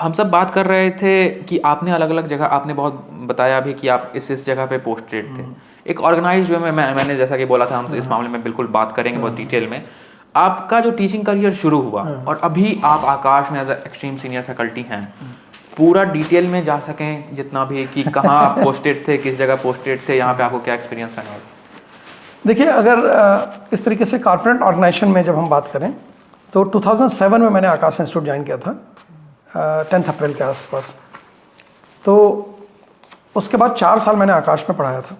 हम सब बात कर रहे थे कि आपने अलग अलग जगह, आपने बहुत बताया भी कि आप इस जगह पे पोस्टेड थे। एक ऑर्गेनाइज वे में मैंने जैसा कि बोला था, हम इस मामले में बिल्कुल बात करेंगे बहुत डिटेल में। आपका जो टीचिंग करियर शुरू हुआ और अभी आप आकाश में एज एक्सट्रीम सीनियर फैकल्टी हैं, पूरा डिटेल में जा सकें जितना भी, कि कहाँ आप पोस्टेड थे, किस जगह पोस्टेड थे, यहाँ पे आपको क्या एक्सपीरियंस रहा? देखिए, अगर इस तरीके से कॉर्पोरेट ऑर्गेनाइजेशन में जब हम बात करें तो 2007 में मैंने आकाश इंस्टीट्यूट ज्वाइन किया था, 10 अप्रैल के आसपास। तो उसके बाद 4 साल मैंने आकाश में पढ़ाया था।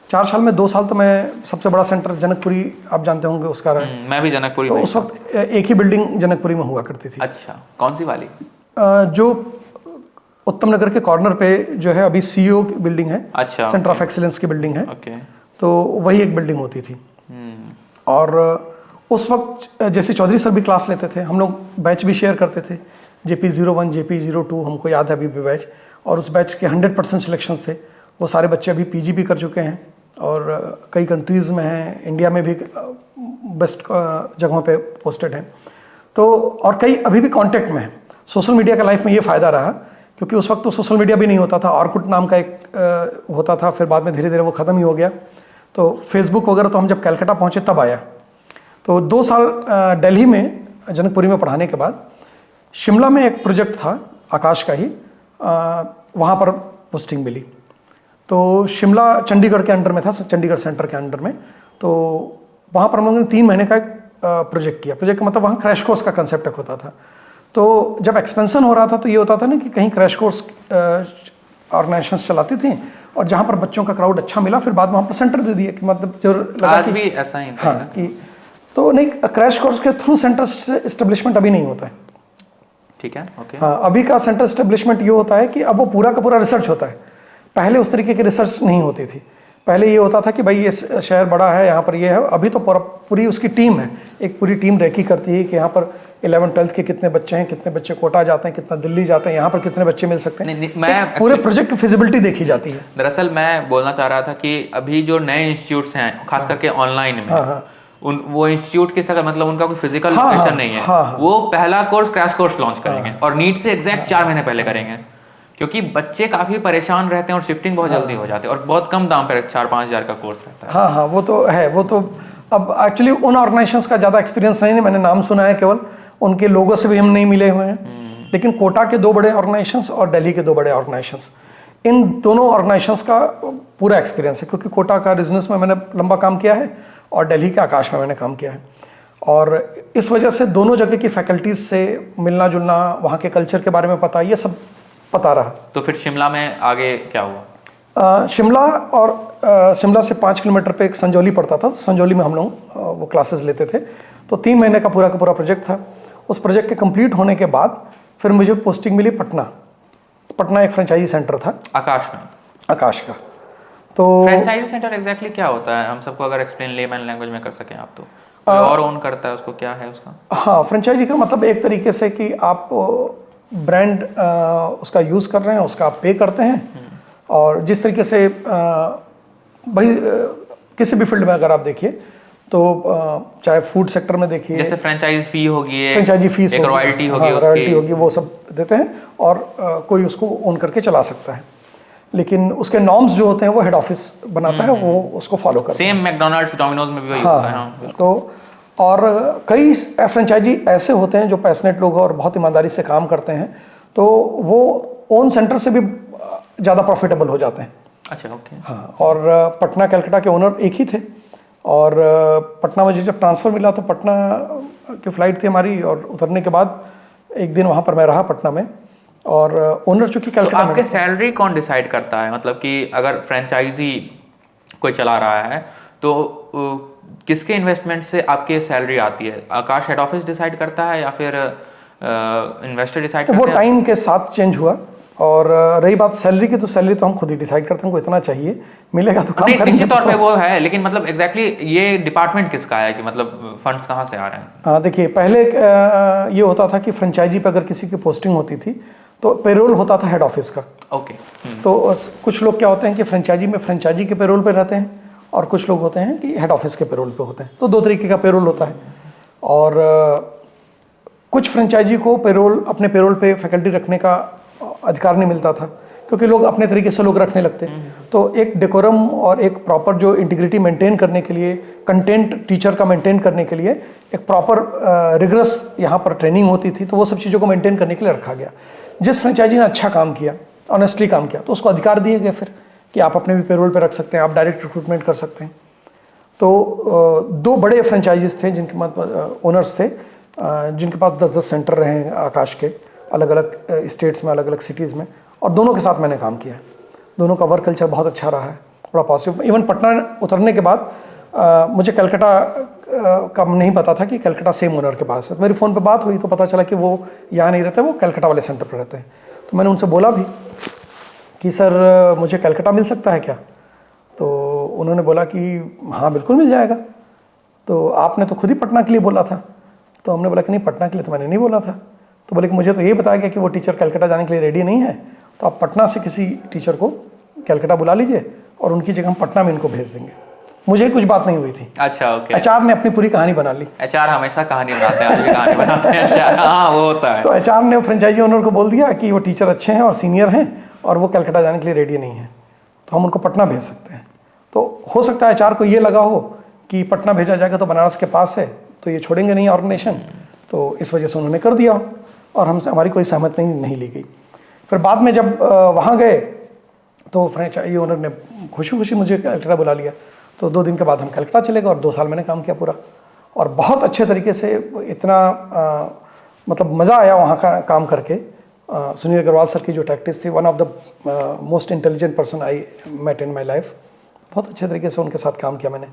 4 साल में 2 साल तो मैं सबसे बड़ा सेंटर जनकपुरी, आप जानते होंगे उसका रहा। मैं भी जनकपुरी। तो उस वक्त एक ही बिल्डिंग जनकपुरी में हुआ करती थी। अच्छा, कौन सी वाली? जो उत्तम नगर के कॉर्नर पे जो है अभी सीईओ की बिल्डिंग है। अच्छा, सेंटर ऑफ एक्सीलेंस की बिल्डिंग है। ओके। तो वही एक बिल्डिंग होती थी। और उस वक्त जैसे चौधरी सर भी क्लास लेते थे, हम लोग बैच भी शेयर करते थे। JP01, JP02 हमको याद है अभी भी बैच। और उस बैच के 100% सिलेक्शन थे। वो सारे बच्चे अभी PG भी कर चुके हैं और कई कंट्रीज़ में हैं, इंडिया में भी बेस्ट जगहों पे पोस्टेड हैं। तो और कई अभी भी कांटेक्ट में हैं। सोशल मीडिया का लाइफ में ये फ़ायदा रहा, क्योंकि उस वक्त तो सोशल मीडिया भी नहीं होता था। ऑर्कुट नाम का एक होता था, फिर बाद में धीरे धीरे वो ख़त्म ही हो गया। तो फेसबुक वगैरह तो हम जब कलकत्ता पहुँचे तब आया। तो 2 साल दिल्ली में जनकपुरी में पढ़ाने के बाद शिमला में एक प्रोजेक्ट था आकाश का ही, वहाँ पर पोस्टिंग मिली। तो शिमला चंडीगढ़ के अंडर में था, चंडीगढ़ सेंटर के अंडर में। तो वहाँ पर हम लोगों ने 3 महीने का एक प्रोजेक्ट किया। प्रोजेक्ट का मतलब वहाँ क्रैश कोर्स का कंसेप्ट एक होता था। तो जब एक्सपेंशन हो रहा था तो ये होता था ना कि कहीं क्रैश कोर्स ऑर्गेनाइजेशंस चलाती थी, और जहाँ पर बच्चों का क्राउड अच्छा मिला फिर बाद में वहाँ पर सेंटर दे दिए कि मतलब जो लगा आज भी ऐसा ही हाँ कि तो नहीं, क्रैश कोर्स के थ्रू सेंटर एस्टेब्लिशमेंट अभी नहीं होता है। ठीक है, ओके। हाँ, अभी का सेंटर एस्टेब्लिशमेंट ये होता है कि अब वो पूरा का पूरा रिसर्च होता है। पहले उस तरीके की रिसर्च नहीं होती थी। पहले ये होता था कि भाई ये शहर बड़ा है, यहाँ पर ये है। अभी तो पूरी उसकी टीम है, एक पूरी टीम रेकी करती है कि यहाँ पर 11th-12th के कितने बच्चे हैं, कितने बच्चे कोटा जाते हैं, कितना दिल्ली जाते हैं, यहाँ पर कितने बच्चे मिल सकते हैं। मैं पूरे प्रोजेक्ट की फिजिबिलिटी देखी जाती है। दरअसल मैं बोलना चाह रहा था कि अभी जो नए इंस्टीट्यूट्स हैं, खास करके ऑनलाइन में, वो इंस्टीट्यूट के साथ मतलब उनका कोई फिजिकल लोकेशन नहीं है। वो पहला कोर्स क्रैश कोर्स लॉन्च करेंगे और नीट से एग्जैक्ट 4 महीने पहले करेंगे, क्योंकि बच्चे काफी परेशान रहते हैं और शिफ्टिंग बहुत जल्दी हो जाती है, और बहुत कम दाम पर 4-5 हज़ार का कोर्स रहता है। हाँ, वो तो है। वो तो अब एक्चुअली उन ऑर्गेनाइजेशंस का ज़्यादा एक्सपीरियंस नहीं है, मैंने नाम सुना है केवल, उनके लोगों से भी हम नहीं मिले हुए हैं। लेकिन कोटा के 2 बड़े ऑर्गेनाइजेशंस और दिल्ली के 2 बड़े ऑर्गेनाइजेशंस, इन दोनों ऑर्गेनाइजेशंस का पूरा एक्सपीरियंस है, क्योंकि कोटा का बिजनेस में मैंने लंबा काम किया है और दिल्ली के आकाश में मैंने काम किया है। और इस वजह से दोनों जगह की फैकल्टीज से मिलना जुलना, वहाँ के कल्चर के बारे में पता, ये सब पता रहा। तो फिर शिमला में आगे क्या हुआ? शिमला से 5 किलोमीटर पे एक संजौली पड़ता था। संजौली में हम लोग वो क्लासेस लेते थे। तो 3 महीने का पूरा प्रोजेक्ट था। उस प्रोजेक्ट के कंप्लीट होने के बाद फिर मुझे पोस्टिंग मिली पटना एक फ्रेंचाइजी सेंटर था आकाश में, आकाश का। तो फ्रेंचाइजी सेंटर एग्जैक्टली क्या होता है, हम सबको अगर एक्सप्लेन लेमैन लैंग्वेज में कर सकें आप तो? और ओन करता है उसको, क्या है उसका? हाँ, फ्रेंचाइजी का मतलब एक तरीके से कि आप ब्रांड उसका यूज़ कर रहे हैं, उसका आप पे करते हैं। और जिस तरीके से भाई किसी भी फील्ड में अगर आप देखिए तो चाहे फूड सेक्टर में देखिए, जैसे फ्रेंचाइज फी होगी, फ्रेंचाइजी फीस, एक रॉयल्टी होगी, रॉयल्टी होगी, वो सब देते हैं और कोई उसको ओन करके चला सकता है। लेकिन उसके नॉर्म्स जो होते हैं वो हेड ऑफिस बनाता है, वो उसको फॉलो करता है। सेम मैकडॉनल्ड्स, डोमिनोज में भी वही होता है। हाँ, तो और कई फ्रेंचाइजी ऐसे होते हैं जो पैशनेट लोग और बहुत ईमानदारी से काम करते हैं, तो वो ओन सेंटर से भी ज़्यादा प्रॉफिटेबल हो जाते हैं। अच्छा, ओके। हाँ, और पटना कलकत्ता के ओनर एक ही थे। और पटना में जब ट्रांसफ़र मिला तो पटना की फ़्लाइट थी हमारी, और उतरने के बाद एक दिन वहाँ पर मैं रहा पटना में। और ओनर चूँकि कलकत्ता में। आपके सैलरी कौन डिसाइड करता है? मतलब कि अगर फ्रेंचाइजी कोई चला रहा है तो किसके इन्वेस्टमेंट से आपके सैलरी आती है? आकाश हेड ऑफिस डिसाइड करता है या फिर इन्वेस्टर डिसाइड करता है? वो टाइम के साथ चेंज हुआ। और रही बात सैलरी की, तो सैलरी तो हम खुद ही डिसाइड करते हैं, हमको इतना चाहिए मिलेगा तो काम करेंगे। निश्चित तौर पे वो है, लेकिन मतलब एग्जैक्टली ये डिपार्टमेंट किसका है कि मतलब फंड्स कहाँ से आ रहे हैं? हाँ, देखिए, पहले ये होता था कि फ्रेंचाइजी पे अगर किसी की पोस्टिंग होती थी तो पेरोल होता था हेड ऑफिस का। ओके। तो कुछ लोग क्या होते हैं कि फ्रेंचाइजी के पेरोल पे रहते हैं, और कुछ लोग होते हैं कि हेड ऑफिस के पेरोल पे होते हैं। तो 2 तरीके का पेरोल होता है। और कुछ फ्रेंचाइजी को अपने पेरोल पे फैकल्टी रखने का अधिकार नहीं मिलता था, क्योंकि लोग अपने तरीके से लोग रखने लगते। तो एक डेकोरम और एक प्रॉपर जो इंटीग्रिटी मेंटेन करने के लिए, कंटेंट टीचर का मेंटेन करने के लिए एक प्रॉपर रिगरस यहाँ पर ट्रेनिंग होती थी, तो वो सब चीज़ों को मेंटेन करने के लिए रखा गया। जिस फ्रेंचाइजी ने अच्छा काम किया, ऑनेस्टली काम किया, तो उसको अधिकार दिए गए फिर कि आप अपने भी पेरोल पे रख सकते हैं, आप डायरेक्ट रिक्रूटमेंट कर सकते हैं। तो 2 बड़े फ्रेंचाइजीज थे जिनके ओनर्स थे, जिनके पास 10-10 सेंटर रहे हैं आकाश के, अलग अलग स्टेट्स में, अलग अलग सिटीज़ में, और दोनों के साथ मैंने काम किया है। दोनों का वर्क कल्चर बहुत अच्छा रहा है, बड़ा पॉजिटिव। इवन पटना उतरने के बाद मुझे कलकत्ता का नहीं पता था कि कलकत्ता सेम ओनर के पास है। तो मेरी फ़ोन पे बात हुई तो पता चला कि वो यहाँ नहीं रहते, वो कलकत्ता वाले सेंटर पर रहते हैं। तो मैंने उनसे बोला भी कि सर मुझे कलकत्ता मिल सकता है क्या? तो उन्होंने बोला कि हाँ बिल्कुल मिल जाएगा। तो आपने तो खुद ही पटना के लिए बोला था। तो हमने बोला कि नहीं, पटना के लिए तो मैंने नहीं बोला था। तो बोले कि मुझे तो ये बताया गया कि वो टीचर कलकत्ता जाने के लिए रेडी नहीं है, तो आप पटना से किसी टीचर को कलकत्ता बुला लीजिए और उनकी जगह हम पटना में इनको भेज देंगे। मुझे कुछ बात नहीं हुई थी। अच्छा, ओके। एचआर ने अपनी पूरी कहानी बना ली। एचआर हमेशा कहानी बनाते हैं, आज भी कहानी बनाते हैं एचआर। हाँ, वो होता है। तो एचआर ने फ्रेंचाइजी ओनर को बोल दिया कि वो टीचर अच्छे हैं और सीनियर हैं और वो कलकत्ता जाने के लिए रेडी नहीं है, तो हम उनको पटना भेज सकते हैं। तो हो सकता है एचआर को ये लगा हो कि पटना भेजा जाएगा तो बनारस के पास है, तो ये छोड़ेंगे नहीं ऑर्गेनाइजेशन, तो इस वजह से उन्होंने कर दिया और हमसे हमारी कोई सहमति नहीं ली गई। फिर बाद में जब वहाँ गए तो फ्रेंचाइजी ओनर ने खुशी खुशी मुझे कलकत्ता बुला लिया। तो 2 दिन के बाद हम कलकत्ता चले गए और 2 साल मैंने काम किया पूरा, और बहुत अच्छे तरीके से, इतना मतलब मज़ा आया वहाँ का काम करके। सुनील अग्रवाल सर की जो प्रैक्टिस थी, one of the most intelligent person I met in my life. बहुत अच्छे तरीके से उनके साथ काम किया मैंने।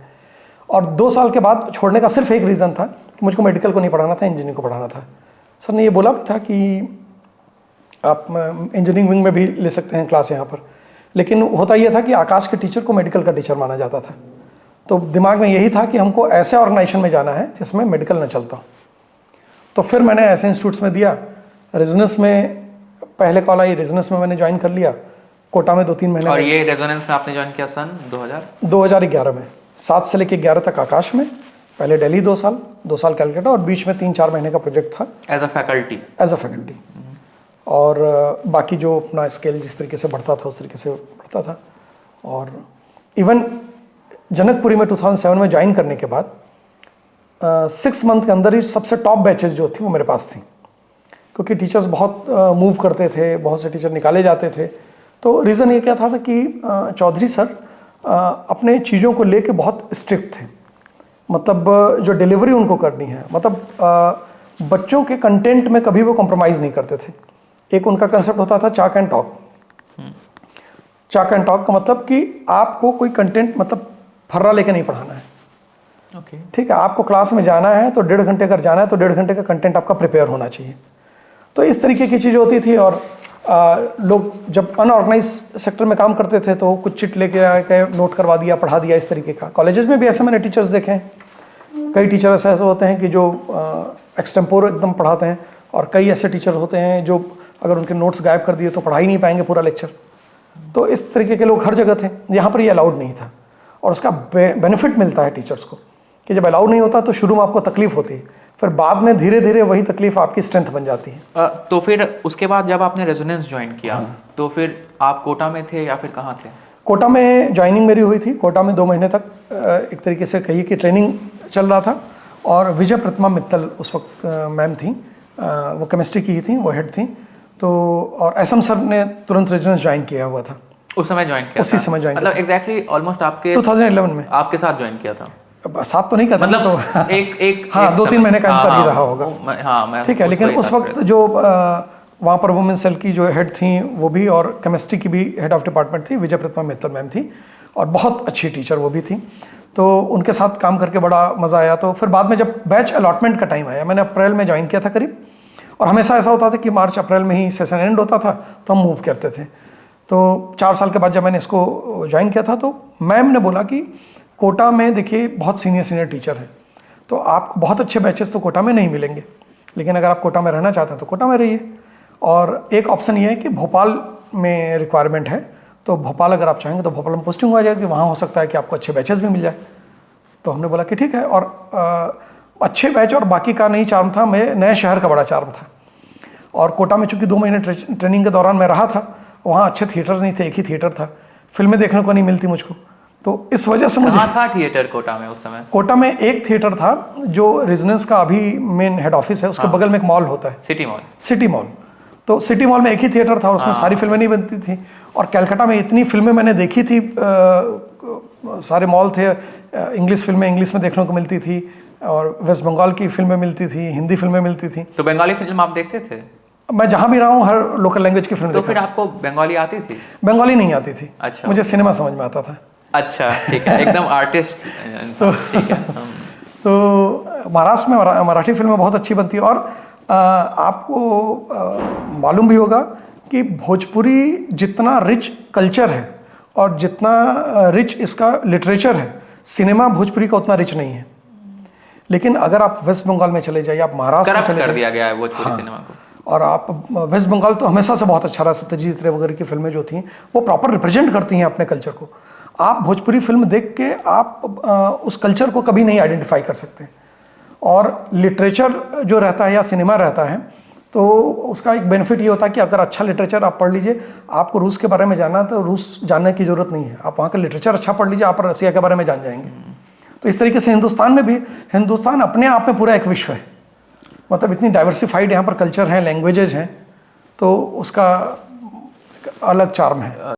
और 2 साल के बाद छोड़ने का सिर्फ एक रीज़न था कि मुझको मेडिकल को नहीं पढ़ाना था, इंजीनियरिंग को पढ़ाना था। सर ने ये बोला भी था कि आप इंजीनियरिंग विंग में भी ले सकते हैं क्लास यहाँ पर, लेकिन होता ये था कि आकाश के टीचर को मेडिकल का टीचर माना जाता था। तो दिमाग में यही था कि हमको ऐसे ऑर्गेनाइजेशन में जाना है जिसमें मेडिकल न चलता। तो फिर मैंने ऐसे इंस्टीट्यूट्स में दिया। रेजोनेंस में पहले कॉल आई, रेजोनेंस में मैंने ज्वाइन कर लिया। कोटा में 2-3 महीने। और ये रेजोनेंस में आपने ज्वाइन किया सन 2011 में। 7 से लेकर 11 तक आकाश में, पहले दिल्ली 2 साल कलकत्ता, और बीच में 3-4 महीने का प्रोजेक्ट था एज अ फैकल्टी। और बाकी जो अपना स्केल जिस तरीके से बढ़ता था उस तरीके से बढ़ता था। और इवन जनकपुरी में 2007 में ज्वाइन करने के बाद 6 मंथ के अंदर ही सबसे टॉप बैचेज जो थी वो मेरे पास थी, क्योंकि टीचर्स बहुत मूव करते थे, बहुत से टीचर निकाले जाते थे। तो रीज़न ये क्या था कि चौधरी सर अपने चीज़ों को लेके बहुत स्ट्रिक्ट थे। मतलब जो डिलीवरी उनको करनी है, मतलब बच्चों के कंटेंट में कभी वो कॉम्प्रोमाइज़ नहीं करते थे। एक उनका कंसेप्ट होता था chalk and talk. Chalk and talk का मतलब कि आपको कोई कंटेंट मतलब फर्रा लेके नहीं पढ़ाना है। ओके, ठीक है, आपको क्लास में जाना है तो 1.5 घंटे अगर जाना है तो 1.5 घंटे का कंटेंट आपका प्रिपेयर होना चाहिए। तो इस तरीके की चीज़ होती थी। और लोग जब अनऑर्गेनाइज सेक्टर में काम करते थे तो कुछ चिट लेके आके नोट करवा दिया, पढ़ा दिया, इस तरीके का। कॉलेजेस में भी ऐसे मैंने टीचर्स देखे हैं। कई टीचर ऐसे होते हैं कि जो एक्सटेम्पोर एकदम पढ़ाते हैं, और कई ऐसे टीचर होते हैं जो अगर उनके नोट्स गायब कर दिए तो पढ़ा ही नहीं पाएंगे पूरा लेक्चर। तो इस तरीके के लोग हर जगह थे। यहाँ पर ये अलाउड नहीं था, और उसका बेनिफिट मिलता है टीचर्स को कि जब अलाउड नहीं होता तो शुरू में आपको तकलीफ होती है, फिर बाद में धीरे धीरे वही तकलीफ आपकी स्ट्रेंथ बन जाती है। तो फिर उसके बाद जब आपने रेजोनेंस ज्वाइन किया, तो फिर आप कोटा में थे या फिर कहाँ थे? कोटा में ज्वाइनिंग मेरी हुई थी। कोटा में 2 महीने तक एक तरीके से कहिए कि ट्रेनिंग चल रहा था। और विजय प्रतिमा मित्तल उस वक्त मैम थी, वो केमिस्ट्री की थी, वो हेड थी। तो और एसएम सर ने तुरंत रेजिडेंस ज्वाइन किया हुआ था। उस समय ज्वाइन किया उसी समय ज्वाइन मतलब एग्जैक्टली ऑलमोस्ट आपके 2011 में आपके साथ ज्वाइन किया था। साथ तो नहीं करता मतलब तो एक हाँ 2-3 महीने का अंतर ही रहा होगा। हाँ, मैं ठीक है, लेकिन उस वक्त जो वहाँ पर वुमेन सेल की जो हेड थी वो भी, और केमिस्ट्री की भी हेड ऑफ डिपार्टमेंट थी, विजय प्रतिमा मित्तल मैम थी, और बहुत अच्छी टीचर वो भी थी। तो उनके साथ काम करके बड़ा मज़ा आया। तो फिर बाद में जब बैच अलॉटमेंट का टाइम आया, मैंने अप्रैल में ज्वाइन किया था करीब, और हमेशा ऐसा होता था कि मार्च अप्रैल में ही सेशन एंड होता था तो हम मूव करते थे। तो 4 साल के बाद जब मैंने इसको ज्वाइन किया था तो मैम ने बोला कि कोटा में देखिए बहुत सीनियर टीचर हैं, तो आपको बहुत अच्छे बैचेस तो कोटा में नहीं मिलेंगे, लेकिन अगर आप कोटा में रहना चाहते हैं तो कोटा में रहिए। और एक ऑप्शन ये है कि भोपाल में रिक्वायरमेंट है, तो भोपाल अगर आप चाहेंगे तो भोपाल में पोस्टिंग हो जाएगी, वहाँ हो सकता है कि आपको अच्छे बैचेस भी मिल जाए। तो हमने बोला कि ठीक है। और अच्छे बैच और बाकी का नहीं चार्म था, मैं नए शहर का बड़ा चार्म था। और कोटा में चूंकि 2 महीने ट्रेनिंग के दौरान मैं रहा था, वहाँ अच्छे थिएटर नहीं थे, एक ही थिएटर था, फिल्में देखने को नहीं मिलती मुझको, तो इस वजह से मुझे। कहाँ था थिएटर कोटा में उस समय? कोटा में एक थिएटर था जो रेजिडेंस का अभी मेन हेड ऑफिस है, उसके बगल में एक मॉल होता है, सिटी मॉल। City mall. तो सिटी मॉल में एक ही थिएटर था, उसमें सारी फिल्में नहीं बनती थी। और कलकत्ता में इतनी फिल्में मैंने देखी थी, सारे मॉल थे, इंग्लिश फिल्में इंग्लिश में देखने को मिलती थी, और वेस्ट बंगाल की फिल्में मिलती थी, हिंदी फिल्में मिलती थी। तो बंगाली फिल्म आप देखते थे? मैं जहाँ भी रहा हूँ हर लोकल लैंग्वेज की फिल्म तो फिर आपको बंगाली आती थी? बंगाली नहीं आती थी। अच्छा, मुझे सिनेमा समझ में आता था। अच्छा, ठीक है, एकदम आर्टिस्ट। तो ठीक है। तो महाराष्ट्र में मराठी फिल्में बहुत अच्छी बनती है। और आपको मालूम भी होगा कि भोजपुरी जितना रिच कल्चर है और जितना रिच इसका लिटरेचर है, सिनेमा भोजपुरी का उतना रिच नहीं है। लेकिन अगर आप वेस्ट बंगाल में चले जाइए, आप महाराष्ट्र में चले कर दिया गया है भोजपुरी सिनेमा को। और आप वेस्ट बंगाल तो हमेशा से बहुत अच्छा रहा, सत्यजीत रे वगैरह की फिल्में जो थी वो प्रॉपर रिप्रेजेंट करती हैं अपने कल्चर को। आप भोजपुरी फिल्म देख के आप उस कल्चर को कभी नहीं आइडेंटिफाई कर सकते। और लिटरेचर जो रहता है या सिनेमा रहता है, तो उसका एक बेनिफिट ये होता है कि अगर अच्छा लिटरेचर आप पढ़ लीजिए, आपको रूस के बारे में जानना तो रूस जानने की ज़रूरत नहीं है, आप वहाँ का लिटरेचर अच्छा पढ़ लीजिए, आप रसिया के बारे में जान जाएंगे। तो इस तरीके से हिंदुस्तान में भी, हिंदुस्तान अपने आप में पूरा एक विश्व है, मतलब इतनी डाइवर्सिफाइड यहाँ पर कल्चर हैं, लैंग्वेजेज हैं, तो उसका अलग चार्म है।